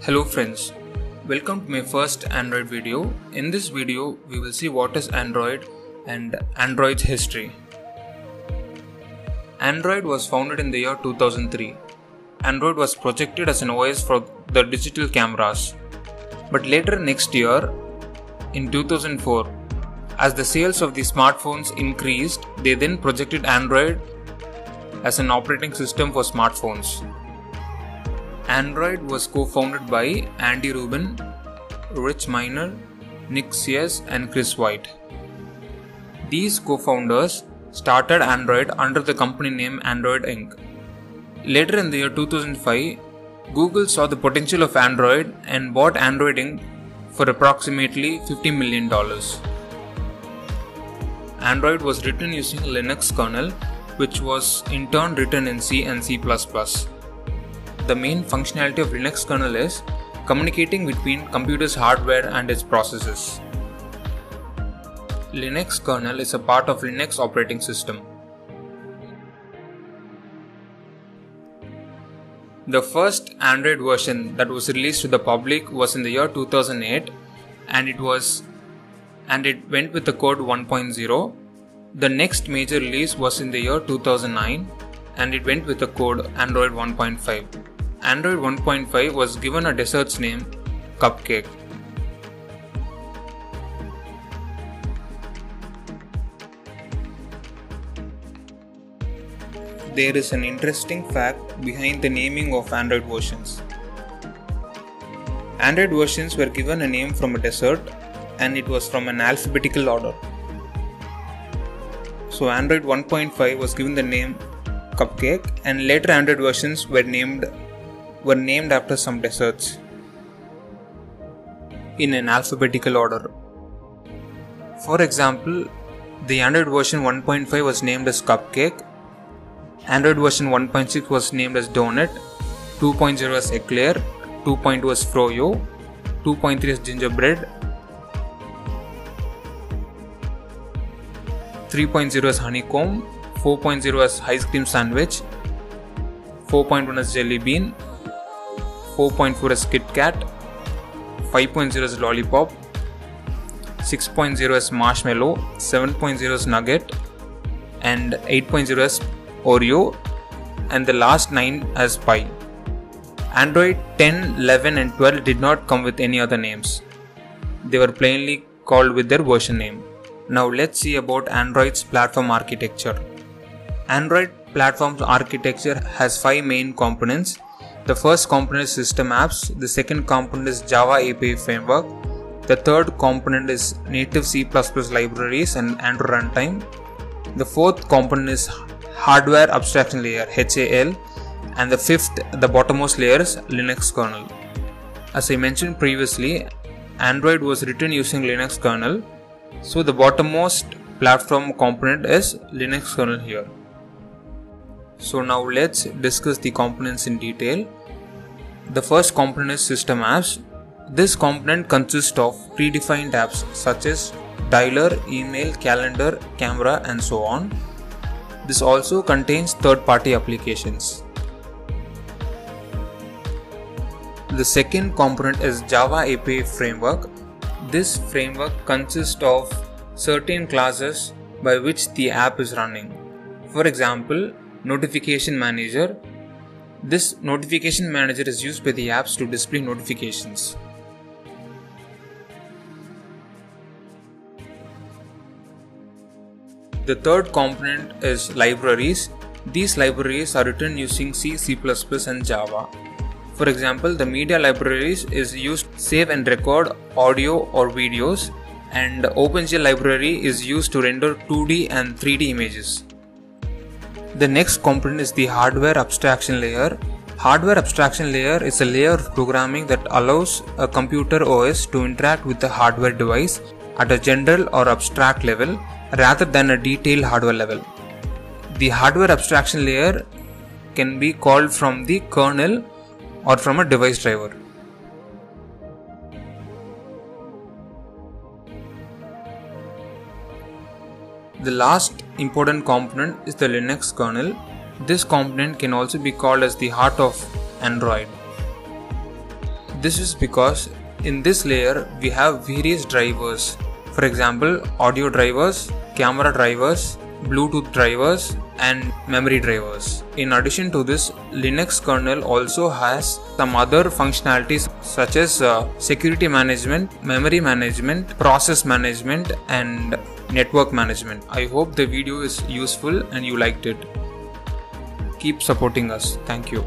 Hello friends, welcome to my first Android video. In this video, we will see what is Android and Android's history. Android was founded in the year 2003. Android was projected as an OS for the digital cameras. But later next year, in 2004, as the sales of the smartphones increased, they then projected Android as an operating system for smartphones. Android was co-founded by Andy Rubin, Rich Minor, Nick Sears and Chris White. These co-founders started Android under the company name Android Inc. Later in the year 2005, Google saw the potential of Android and bought Android Inc. for approximately $50 million. Android was written using Linux kernel, which was in turn written in C and C++. The main functionality of Linux kernel is communicating between computer's hardware and its processes. Linux kernel is a part of Linux operating system. The first Android version that was released to the public was in the year 2008 and it went with the code 1.0. The next major release was in the year 2009 and it went with the code Android 1.5. Android 1.5 was given a dessert's name, Cupcake. There is an interesting fact behind the naming of Android versions. Android versions were given a name from a dessert and it was from an alphabetical order. So Android 1.5 was given the name Cupcake and later Android versions were named after some desserts in an alphabetical order. For example, the Android version 1.5 was named as Cupcake, Android version 1.6 was named as Donut, 2.0 as Eclair, 2.2 as Froyo, 2.3 as Gingerbread, 3.0 as Honeycomb, 4.0 as Ice Cream Sandwich, 4.1 as Jelly Bean, 4.4 as Kit Kat, 5.0 as Lollipop, 6.0 as Marshmallow, 7.0 as Nugget, and 8.0 as Oreo, and the last 9 as Pie. Android 10, 11 and 12 did not come with any other names. They were plainly called with their version name. Now let's see about Android's platform architecture. Android platform architecture has 5 main components. The first component is system apps, the second component is Java API framework, the third component is native C++ libraries and Android runtime, the fourth component is hardware abstraction layer HAL, and the fifth, the bottommost layer is Linux kernel. As I mentioned previously, Android was written using Linux kernel, so the bottommost platform component is Linux kernel here. So now let's discuss the components in detail. The first component is system apps. This component consists of predefined apps such as dialer, email, calendar, camera and so on. This also contains third-party applications. The second component is Java API framework. This framework consists of certain classes by which the app is running. For example, Notification Manager. This Notification Manager is used by the apps to display notifications. The third component is libraries. These libraries are written using C, C++ and Java. For example, the media libraries is used to save and record audio or videos, and OpenGL library is used to render 2D and 3D images. The next component is the hardware abstraction layer. Hardware abstraction layer is a layer of programming that allows a computer OS to interact with the hardware device at a general or abstract level rather than a detailed hardware level. The hardware abstraction layer can be called from the kernel or from a device driver. The last important component is the Linux kernel. This component can also be called as the heart of Android. This is because in this layer we have various drivers. For example, audio drivers, camera drivers, Bluetooth drivers, and memory drivers. In addition to this, Linux kernel also has some other functionalities such as security management, memory management, process management, and network management. I hope the video is useful and you liked it. Keep supporting us. Thank you.